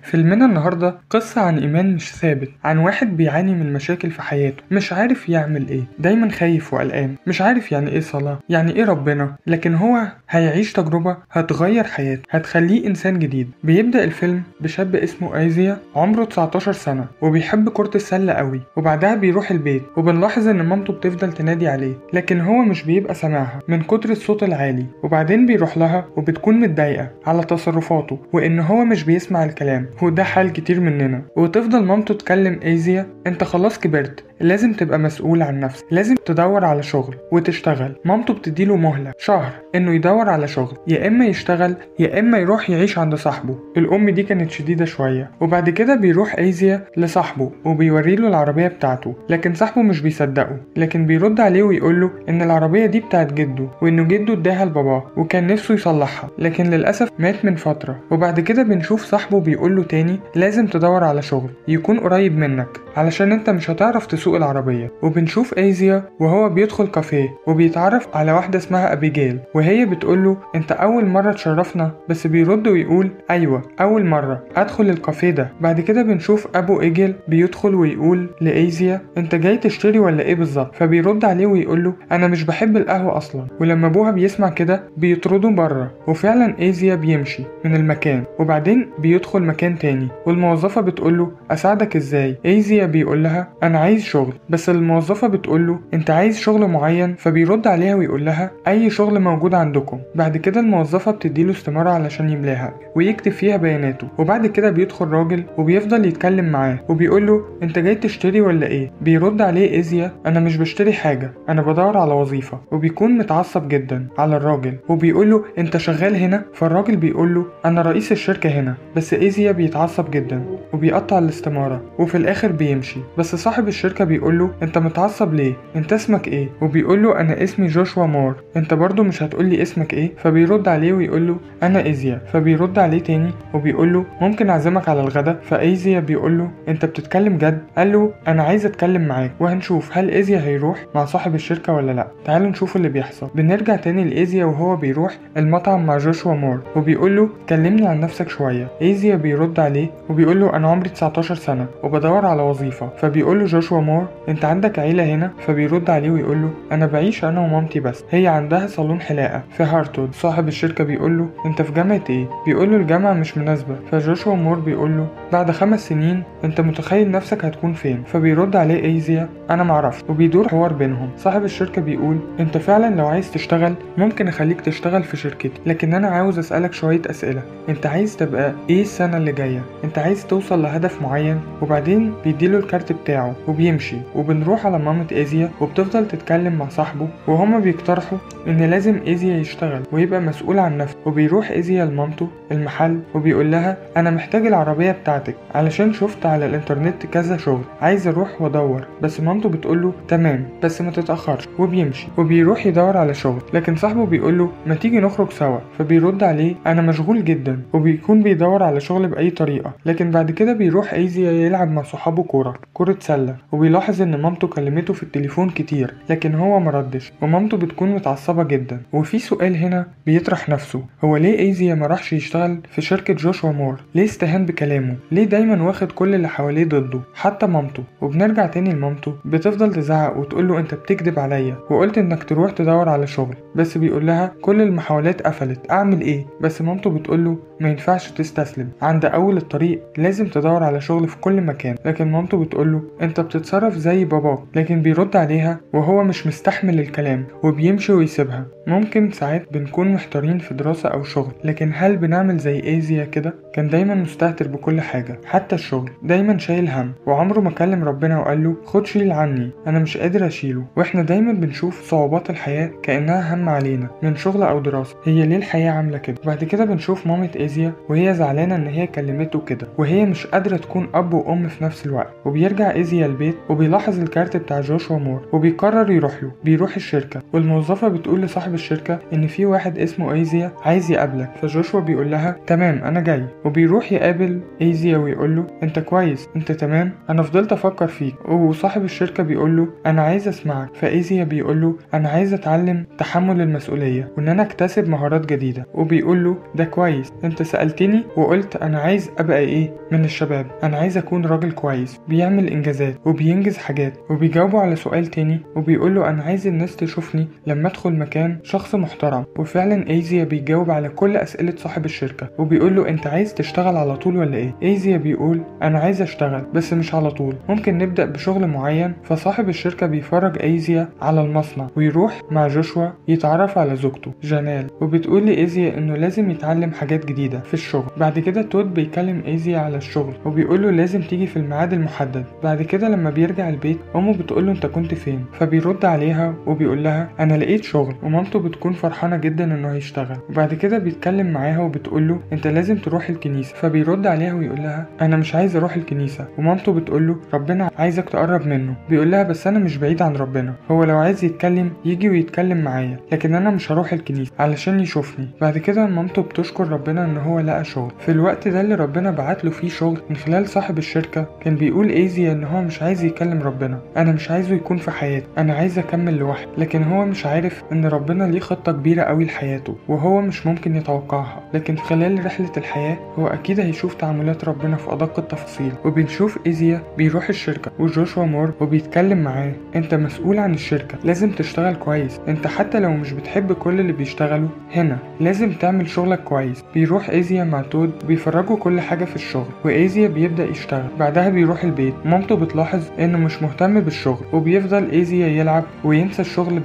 فيلمنا النهاردة قصة عن إيمان مش ثابت، عن واحد بيعاني من مشاكل في حياته، مش عارف يعمل إيه، دايما خايف وقلقان، مش عارف يعني إيه صلاة، يعني إيه ربنا، لكن هو هيعيش تجربة هتغير حياته، هتخليه إنسان جديد. بيبدأ الفيلم بشاب اسمه أيزيا عمره 19 سنة وبيحب كرة السلة قوي، وبعدها بيروح البيت وبنلاحظ إن مامته بتفضل تنادي عليه، لكن هو مش بيبقى سامعها من كتر الصوت العالي. وبعدين بيروح لها وبتكون متضايقة على تصرفاته وإن هو مش بيسمع الكلام، وده حال كتير مننا. وتفضل مامته تكلم أيزيا: انت خلاص كبرت، لازم تبقى مسؤول عن نفسك، لازم تدور على شغل وتشتغل. مامته بتديله مهلة شهر انه يدور على شغل، يا اما يشتغل يا اما يروح يعيش عند صاحبه. الام دي كانت شديدة شوية. وبعد كده بيروح أيزيا لصاحبه وبيوريله العربية بتاعته، لكن صاحبه مش بيصدقه، لكن بيرد عليه ويقوله ان العربية دي بتاعت جده، وانه جده اداها لباباه وكان نفسه يصلحها، لكن للأسف مات من فترة. وبعد كده بنشوف صاحبه بيقوله تاني: لازم تدور على شغل يكون قريب منك علشان انت مش هتعرف تسوق العربية. وبنشوف أيزيا وهو بيدخل كافيه وبيتعرف على واحدة اسمها أبيجيل، وهي بتقوله: انت أول مرة تشرفنا؟ بس بيرد ويقول: أيوة أول مرة أدخل الكافيه ده. بعد كده بنشوف أبو إيجل بيدخل ويقول لأيزيا: انت جاي تشتري ولا ايه بالظبط؟ فبيرد عليه ويقوله: انا مش بحب القهوة اصلا. ولما ابوها بيسمع كده بيطرده بره، وفعلا أيزيا بيمشي من المكان. وبعدين بيدخل مكان تاني والموظفة بتقوله: اساعدك ازاي؟ أيزيا بيقول لها: انا عايز شغل. بس الموظفة بتقوله: انت عايز شغل معين؟ فبيرد عليها ويقول لها: اي شغل موجود عندكم. بعد كده الموظفة بتديله استمارة علشان يملاها ويكتب فيها بياناته. وبعد كده بيدخل راجل وبيفضل يتكلم معاه وبيقوله: انت جاي تشتري ولا ايه؟ بيرد عليه أيزيا: انا مش بشتري حاجة، انا بدور على وظيفة. وبيكون متعصب جدا على الراجل وبيقوله: انت شغال هنا؟ فالراجل بيقوله: انا رئيس الشركة هنا. بس أيزيا بيتعصب جدا وبيقطع الاستمارة وفي الاخر بيمشي. بس صاحب الشركة بيقوله: انت متعصب ليه؟ انت اسمك ايه؟ وبيقوله: انا اسمي جوشوا مور. انت برضو مش هتقولي اسمك ايه؟ فبيرد عليه ويقوله: انا أيزيا. فبيرد عليه تاني وبيقوله: ممكن اعزمك على الغدا؟ فأيزيا بيقوله: انت بتتكلم جد؟ قاله: انا عايز اتكلم معاك. وهنشوف هل أيزيا هيروح مع صاحب الشركة ولا لا. تعالوا نشوف اللي بيحصل. بنرجع تاني لأيزيا وهو بيروح المطعم مع جوشوا مور وبيقوله: كلمني عن نفسك شوية. أيزيا بيرد عليه وبيقوله: انا عمري 19 سنة وبدور على وظيفة. فبيقوله جوشوا مور: انت عندك عيلة هنا؟ فبيرد عليه ويقوله: انا بعيش انا ومامتي بس، هي عندها صالون حلاقة في هارتود. صاحب الشركة بيقوله: انت في جامعة ايه؟ بيقوله: الجامعة مش مناسبة. فجوشوا مور بيقوله: بعد 5 سنين انت متخيل نفسك هتكون فين؟ فبيرد عليه أيزيا: انا معرفش. وبيدور حوار بينهم. صاحب الشركة بيقول: انت فعلا لو عايز تشتغل ممكن اخليك تشتغل في شركتي، لكن انا عاوز اسألك شوية اسئلة. انت عايز تبقى ايه السنة اللي جاية؟ انت عايز توصل لهدف معين؟ وبعدين بيديله الكارت بتاعه وبيمشي. وبنروح على مامة أيزيا وبتفضل تتكلم مع صاحبه وهما بيقترحوا ان لازم أيزيا يشتغل ويبقى مسؤول عن نفسه. وبيروح أيزيا لمامته المحل وبيقول لها: انا محتاج العربية بتاعتك علشان شفت على الانترنت كذا شغل، عايز اروح وادور. بس مامته بتقوله: تمام بس ما تتأخرش. وبيمشي وبيروح يدور على شغل، لكن صاحبه بيقوله: ما تيجي نخرج سوا. فبيرد عليه: انا مشغول جدا. وبيكون بيدور على شغل بأي طريقة. لكن بعد كده بيروح أيزيا يلعب مع صحابه كرة سلة، وبيلاحظ ان مامته كلمته في التليفون كتير لكن هو مردش، ومامته بتكون متعصبة جدا. وفي سؤال هنا بيطرح نفسه: هو ليه أيزيا ما راحش يشتغل في شركة جوشوا مور؟ ليه استهان بكلامه؟ ليه دايما واخد كل اللي حواليه ضده حتى مامته؟ وبنرجع تاني لمامته بتفضل تزعق وتقوله: انت بتكذب عليا وقلت انك تروح تدور على شغل. بس بيقول لها: كل المحاولات قفلت، اعمل ايه؟ بس مامته بتقوله: ما ينفعش تستسلم، عند اول الطريق لازم تدور على شغل في كل مكان. لكن مامته بتقوله: انت بتتصرف زي باباك. لكن بيرد عليها وهو مش مستحمل الكلام وبيمشي ويسيبها. ممكن ساعات بنكون محتارين في دراسة او شغل، لكن هل بنعمل زي أيزيا كده؟ كان دايما مستهتر بكل حاجة حتى الشغل، دايما شايل هم وعمره ما كلم ربنا وقال له: خد شيل عني، انا مش قادر اشيله. واحنا دايما بنشوف صعوبات الحياة كأنها هم علينا من شغل او دراسة. هي ليه الحياة عاملة كده؟ بعد كده بنشوف مامة أيزيا وهي زعلانة ان هي كلمته كده وهي مش قادرة تكون اب وام في نفس الوقت. وبيرجع أيزيا البيت وبيلاحظ الكارت بتاع جوشوا مور وبيقرر يروح له. بيروح الشركة والموظفة بتقول لصاحب الشركة ان في واحد اسمه أيزيا عايز يقابلك. فجوشوا بيقول لها: تمام انا جاي. وبيروح يقابل أيزيا ايزيا ويقول له انت كويس، انت تمام، انا فضلت افكر فيك. وصاحب الشركة بيقول له انا عايز اسمعك. فايزيا بيقول له انا عايز اتعلم تحمل المسؤولية وان انا اكتسب مهارات جديدة. وبيقول له ده كويس، انت سألتني وقلت انا عايز ابقى ايه من الشباب، انا عايز اكون راجل كويس بيعمل انجازات وبينجز حاجات. وبيجاوبه على سؤال تاني وبيقول له انا عايز الناس تشوفني لما ادخل مكان شخص محترم. وفعلا ايزيا بيجاوب على كل اسئلة صاحب الشركة وبيقول له انت عايز تشتغل على طول ولا ايه؟ ايزيا بيقول انا عايز اشتغل بس مش على طول، ممكن نبدأ بشغل معين. فصاحب الشركة بيفرج ايزيا على المصنع ويروح مع جوشوا يتعرف على زوجته جانال. وبتقول لإيزيا انه لازم يتعلم حاجات جديدة في الشغل. بعد كده تود بيكلم ايزيا على الشغل وبيقول له لازم تيجي في الميعاد المحدد. بعد كده لما بيرجع البيت امه بتقول له انت كنت فين؟ فبيرد عليها وبيقول لها انا لقيت شغل. ومامته بتكون فرحانة جدا انه هيشتغل. وبعد كده بيتكلم معاها وبتقول له انت لازم تروح الكنيسة. فبيرد عليها ويقول لها انا مش عايز اروح الكنيسة. ومامته بتقول له ربنا عايزك تقرب منه. بيقول لها بس انا مش بعيد عن ربنا، هو لو عايز يتكلم يجي ويتكلم معايا، لكن انا مش هروح الكنيسة علشان يشوفني. بعد كده مامته بتشكر ربنا ان هو لقى شغل. في الوقت ده اللي ربنا بعت له فيه شغل من خلال صاحب الشركة، كان بيقول ايزيا ان هو مش عايز يكلم ربنا، انا مش عايزه يكون في حياتي، انا عايز اكمل لوحدي. لكن هو مش عارف ان ربنا ليه خطة كبيرة قوي لحياته وهو مش ممكن يتوقعها. لكن خلال رحلة الحياة هو اكيد هيشوف تعاملات ربنا في ادق التفاصيل. وبنشوف ايزيا بيروح الشركة وجوشوا مور وبيتكلم معاه انت مسؤول عن الشركة، لازم تشتغل كويس، انت حتى لو مش بتحب كل اللي بيشتغلوا هنا لازم تعمل شغلك كويس. بيروح ايزيا مع تود وبيفرجوا كل حاجة في الشغل وايزيا بيبدأ يشتغل. بعدها بيروح البيت، مامته بتلاحظ انه مش مهتم بالشغل وبيفضل ايزيا يلعب وينسى الشغل.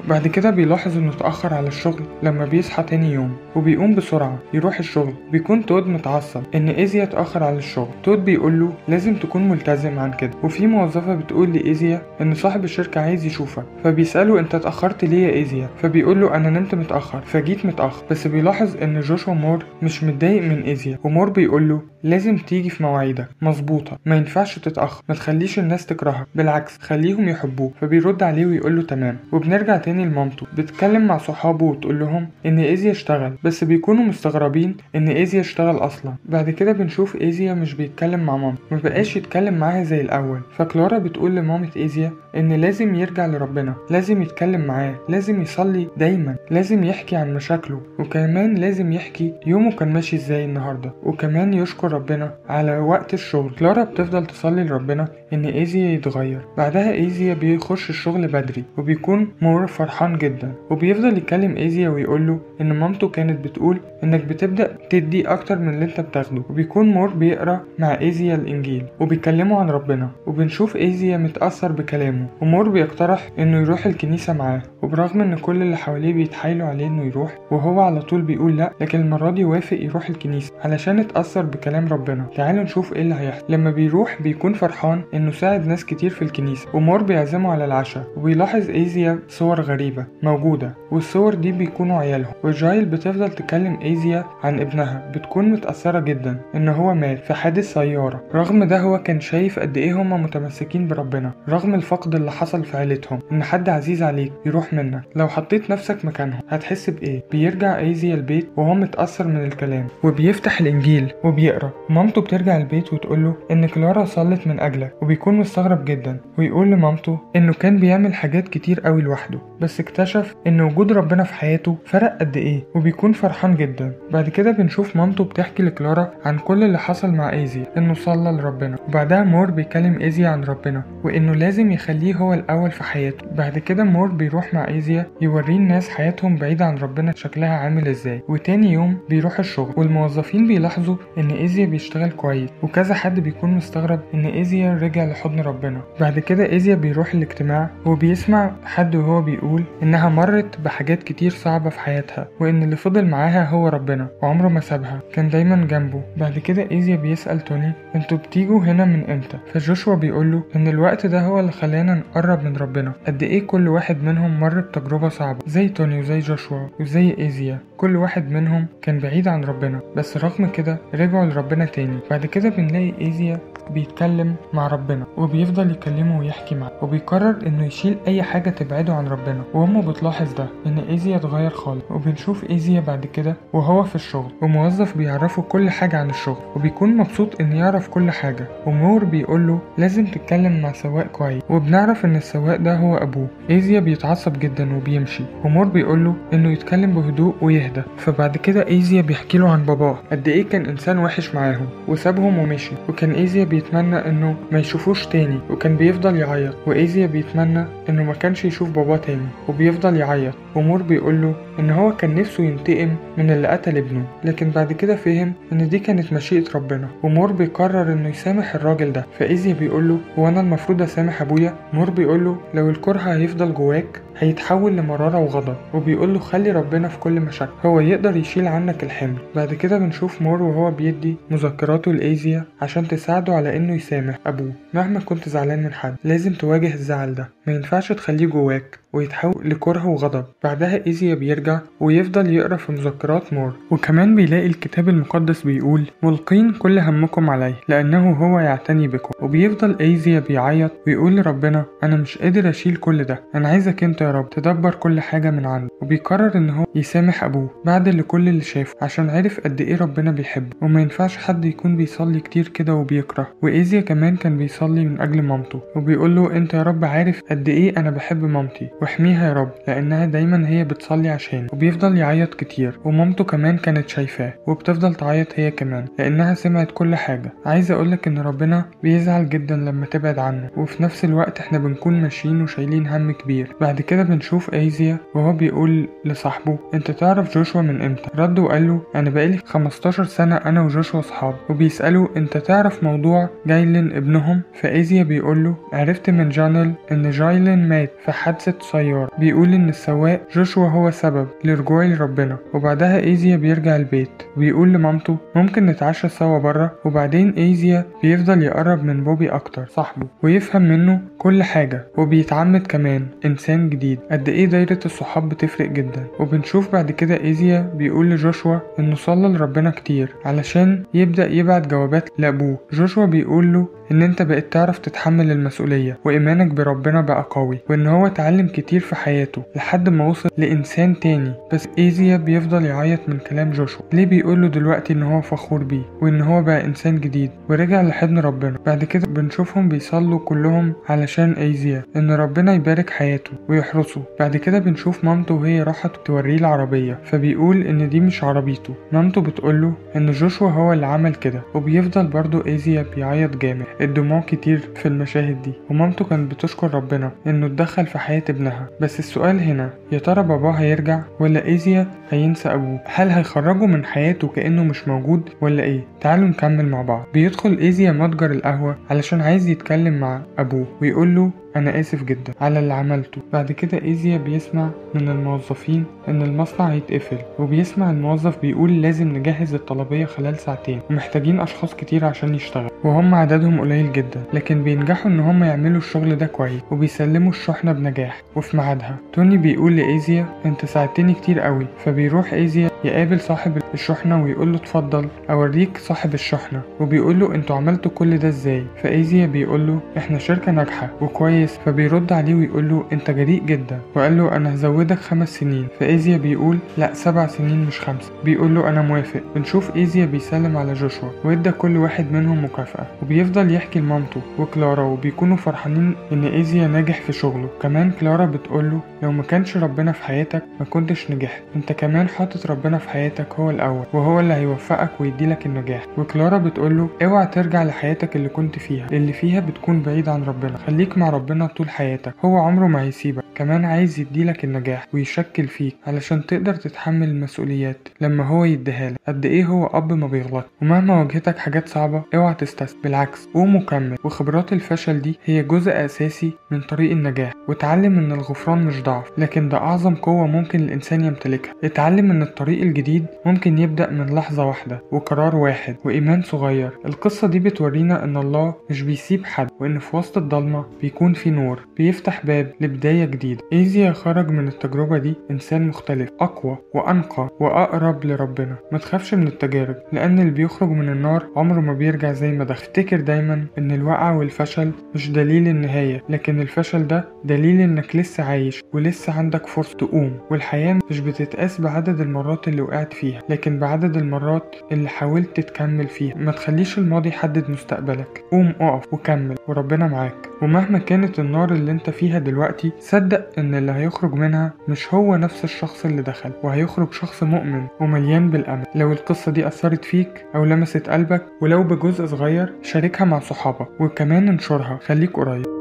بعد كده بيلاحظ انه اتأخر على الشغل لما بيصحى تاني يوم وبيقوم بسرعة يروح الشغل. بيكون تود متعصب ان ايزيا اتأخر على الشغل. تود بيقول له لازم تكون ملتزم عن كده. وفي موظفة بتقول لإيزيا ان صاحب الشركة عايز يشوفك. فبيسأله انت اتأخرت ليه يا ايزيا؟ فبيقول له انا نمت متأخر فجيت متأخر. بس بيلاحظ ان جوشوا مور مش متضايق من ايزيا. ومور بيقول له لازم تيجي في مواعيدك مظبوطة، ما ينفعش تتأخر، ما تخليش الناس تكرهك، بالعكس خليهم يحبوك. فبيرد عليه ويقول له تمام. وبنرجع تاني لمامته بتتكلم مع صحابه وتقول لهم ان ايزيا اشتغل، بس بيكونوا مستغربين ان ايزيا اشتغل اصلا. بعد كده بنشوف ايزيا مش بيتكلم مع مامته، مبقاش يتكلم معاها زي الاول. فكلارا بتقول لمامة ايزيا ان لازم يرجع لربنا، لازم يتكلم معاه، لازم يصلي دايما، لازم يحكي عن مشاكله، وكمان لازم يحكي يومه كان ماشي ازاي النهارده، وكمان يشكر ربنا على وقت الشغل. كلارا بتفضل تصلي لربنا ان ايزيا يتغير. بعدها ايزيا بيخش الشغل بدري وبيكون مور فرحان جدا وبيفضل يكلم ايزيا ويقول له ان مامته كانت بتقول انك بتبدأ تدي اكتر من اللي انت بتاخده. وبيكون مور بيقرا مع ايزيا الانجيل وبيكلموا عن ربنا. وبنشوف ايزيا متأثر بكلامه ومور بيقترح انه يروح الكنيسة معاه. وبرغم ان كل اللي حواليه بيتحايلوا عليه انه يروح وهو على طول بيقول لا، لكن المرة دي وافق يروح الكنيسة علشان اتأثر بكلام ربنا. تعالوا نشوف ايه اللي هيحصل. لما بيروح بيكون فرحان انه ساعد ناس كتير في الكنيسة. ومور بيعزمه على العشاء وبيلاحظ ايزيا صور غريبة موجودة، والصور دي بيكونوا عيالهم. وجايل بتفضل تكلم ايزيا عن ابنها، بتكون متأثرة جدا ان هو مات في حادث سيارة. رغم ده هو كان شايف قد ايه هما متمسكين بربنا رغم الفقد اللي حصل في عيلتهم، ان حد عزيز عليك يروح منك. لو حطيت نفسك مكانهم هتحس بايه؟ بيرجع ايزيا البيت وهو متأثر من الكلام وبيفتح الانجيل وبيقرا. مامته بترجع البيت وتقوله ان كلارا صلت من اجلك، وبيكون مستغرب جدا ويقول لمامته انه كان بيعمل حاجات كتير قوي لوحده بس اكتشف ان وجود ربنا في حياته فرق قد ايه، وبيكون فرحان جدا. بعد كده بنشوف مامته بتحكي لكلارا عن كل اللي حصل مع ايزيا، انه صلى لربنا. وبعدها مور بيكلم ايزيا عن ربنا وانه لازم يخليه هو الاول في حياته. بعد كده مور بيروح مع ايزيا يوريه الناس حياتهم بعيدة عن ربنا شكلها عامل ازاي. وتاني يوم بيروح الشغل والموظفين بيلاحظوا ان ايزيا بيشتغل كويس، وكذا حد بيكون مستغرب ان ايزيا رجع لحضن ربنا. بعد كده ايزيا بيروح الاجتماع وبيسمع حد وهو بيقول انها مرت بحاجات كتير صعبة في حياتها، وان اللي فضل معاها هو ربنا وعمره ما سابها، كان دايما جنبه. بعد كده ايزيا بيسأل توني انتوا بتيجوا هنا من امتى؟ فجوشوا بيقوله ان الوقت ده هو اللي خلانا نقرب من ربنا. قد ايه كل واحد منهم مر بتجربة صعبة، زي توني وزي جوشوا وزي ايزيا، كل واحد منهم كان بعيد عن ربنا بس رغم كده رجعوا لربنا تاني. بعد كده بنلاقي ايزيا بيتكلم مع ربنا وبيفضل يكلمه ويحكي معاه، وبيقرر انه يشيل اي حاجة تبعده عن ربنا. وامه بتلاحظ ده ان ايزيا اتغير خالص، وبنشوف ايزيا بعد كده وهو في الشغل وموظف بيعرفه كل حاجة عن الشغل، وبيكون مبسوط ان يعرف كل حاجة. ومور بيقوله لازم تتكلم مع سواق كويس، وبنعرف ان السواق ده هو ابوه. ايزيا بيتعصب جدا وبيمشي، ومور بيقوله انه يتكلم بهدوء ويهدى. فبعد كده ايزيا بيحكي له عن باباه قد ايه كان انسان وحش معاهم وسابهم ومشي، وكان ايزيا بيتمنى انه ما يشوفوش تاني، وكان بيفضل يعيط. وايزيا بيتمنى انه ما كانش يشوف باباه تاني وبيفضل يعيط. ومور بيقوله ان هو كان نفسه ينتقم من اللي قتل ابنه، لكن بعد كده فهم ان دي كانت مشيئة ربنا. ومور بيقرر انه يسامح الراجل ده. فايزيا بيقوله هو انا المفروض اسامح ابويا؟ مور بيقوله لو الكره هيفضل جواك هيتحول لمرارة وغضب، وبيقوله خلي ربنا في كل مشاكل، هو يقدر يشيل عنك الحمل. بعد كده بنشوف مور وهو بيدي مذكراته لإيزيا عشان تساعده على انه يسامح ابوه. مهما كنت زعلان من حد لازم تواجه الزعل ده، ما ينفعش تخليه جواك ويتحول لكره وغضب. بعدها إيزيا بيرجع ويفضل يقرأ في مذكرات مور، وكمان بيلاقي الكتاب المقدس بيقول ملقين كل همكم عليه لأنه هو يعتني بكم. وبيفضل إيزيا بيعيط ويقول لربنا أنا مش قادر أشيل كل ده، أنا عايزك أنت يا رب تدبر كل حاجة من عنده. وبيقرر إن هو يسامح أبوه بعد كل اللي شافه، عشان عرف قد إيه ربنا بيحبه، وما ينفعش حد يكون بيصلي كتير كده وبيكره. وإيزيا كمان كان بيصلي من أجل مامته، وبيقول له أنت يا رب عارف قد إيه أنا بحب مامتي، واحميها يا رب لأنها دايما هي بتصلي عشان. وبيفضل يعيط كتير، ومامته كمان كانت شايفاه وبتفضل تعيط هي كمان لأنها سمعت كل حاجة. عايز أقولك إن ربنا بيزعل جدا لما تبعد عنه، وفي نفس الوقت إحنا بنكون ماشيين وشايلين هم كبير. بعد كده بنشوف إيزيا وهو بيقول لصاحبه أنت تعرف جوشوا من إمتى؟ رد وقال له أنا بقالي 15 سنة أنا وجوشوا صحاب. وبيسأله أنت تعرف موضوع جايلين ابنهم؟ فإيزيا بيقول له عرفت من جانل إن جايلين مات في حادثة سيارة، بيقول إن السواق جوشوا هو سبب لرجوعي لربنا. وبعدها إيزيا بيرجع البيت وبيقول لمامته ممكن نتعشى سوا بره. وبعدين إيزيا بيفضل يقرب من بوبي أكتر صاحبه ويفهم منه كل حاجة، وبيتعمد كمان إنسان جديد. قد إيه دايرة الصحاب بتفرق جدا. وبنشوف بعد كده إيزيا بيقول لجوشوا إنه صلى لربنا كتير علشان يبدأ يبعت جوابات لأبوه. جوشوا بيقول له إن أنت بقيت تعرف تتحمل المسؤولية، وإيمانك بربنا بقى قوي، وإن هو اتعلم كتير في حياته لحد ما وصل لإنسان تاني. بس إيزيا بيفضل يعيط من كلام جوشوا. ليه بيقوله دلوقتي إن هو فخور بيه وإن هو بقى إنسان جديد ورجع لحضن ربنا. بعد كده بنشوفهم بيصلوا كلهم علشان إيزيا إن ربنا يبارك حياته ويحرسه. بعد كده بنشوف مامته وهي راحت توريه العربية، فبيقول إن دي مش عربيته. مامته بتقوله إن جوشوا هو اللي عمل كده، وبيفضل برضو إيزيا بيعيط جامد، الدموع كتير في المشاهد دي. ومامته كانت بتشكر ربنا إنه اتدخل في حياة ابنها. بس السؤال هنا يا ترى باباه هيرجع ولا إيزيا هينسى أبوه؟ هل هيخرجه من حياته كأنه مش موجود ولا إيه؟ تعالوا نكمل مع بعض. بيدخل إيزيا متجر القهوة علشان عايز يتكلم مع أبوه ويقوله أنا آسف جدا على اللي عملته. بعد كده إيزيا بيسمع من الموظفين إن المصنع هيتقفل، وبيسمع الموظف بيقول لازم نجهز الطلبية خلال ساعتين ومحتاجين أشخاص كتير عشان يشتغل، وهم عددهم قليل جدا، لكن بينجحوا إن هم يعملوا الشغل ده كويس وبيسلموا الشحنة بنجاح وفي ميعادها. توني بيقول لإيزيا أنت ساعدتني كتير قوي. فبيروح إيزيا يقابل صاحب الشحنة ويقول له اتفضل أوريك صاحب الشحنة، وبيقول له أنتوا عملتوا كل ده إزاي؟ فإيزيا بيقول له إحنا شركة ناجحة وكويس. فبيرد عليه ويقول له أنت جريء جدا، وقال له أنا هزودك 5 سنين. فإيزيا بيقول لا 7 سنين مش 5. بيقول له أنا موافق. بنشوف إيزيا بيسلم على جوشوا وإدى كل واحد منهم مكافأة، وبيفضل يحكي لمامته وكلارا وبيكونوا فرحانين إن إيزيا ناجح في شغله. كمان كلارا بتقوله لو ما كانش ربنا في حياتك ما كنتش نجحت، أنت كمان حاطط ربنا في حياتك هو الأول وهو اللي هيوفقك ويديلك النجاح. وكلارا بتقوله اوعى ترجع لحياتك اللي كنت فيها، اللي فيها بتكون بعيد عن ربنا، خليك مع ربنا طول حياتك، هو عمره ما هيسيبك. كمان عايز يديلك النجاح ويشكل فيك علشان تقدر تتحمل المسؤوليات لما هو يديهالك. قد ايه هو اب ما بيغلط، ومهما واجهتك حاجات صعبة اوعى تستسلم، بالعكس قوم وكمل. وخبرات الفشل دي هي جزء اساسي من طريق النجاح. واتعلم ان الغفران مش ضعف، لكن ده اعظم قوة ممكن الانسان يمتلكها. اتعلم ان الطريق الجديد ممكن ممكن يبدأ من لحظة واحدة وقرار واحد وإيمان صغير. القصة دي بتورينا إن الله مش بيسيب حد، وإن في وسط الضلمة بيكون في نور بيفتح باب لبداية جديدة. إيزيا خرج من التجربة دي إنسان مختلف، أقوى وأنقى وأقرب لربنا. ما تخافش من التجارب، لأن اللي بيخرج من النار عمره ما بيرجع زي ما دخل. افتكر دايما إن الوقعة والفشل مش دليل النهاية، لكن الفشل ده دليل إنك لسه عايش ولسه عندك فرصة تقوم. والحياة مش بتتقاس بعدد المرات اللي وقعت فيها، لكن بعدد المرات اللي حاولت تكمل فيها. ما تخليش الماضي يحدد مستقبلك. قوم اقف وكمل، وربنا معاك. ومهما كانت النار اللي انت فيها دلوقتي، صدق ان اللي هيخرج منها مش هو نفس الشخص اللي دخل، وهيخرج شخص مؤمن ومليان بالأمل. لو القصة دي أثرت فيك أو لمست قلبك ولو بجزء صغير، شاركها مع صحابك وكمان انشرها. خليك قريب.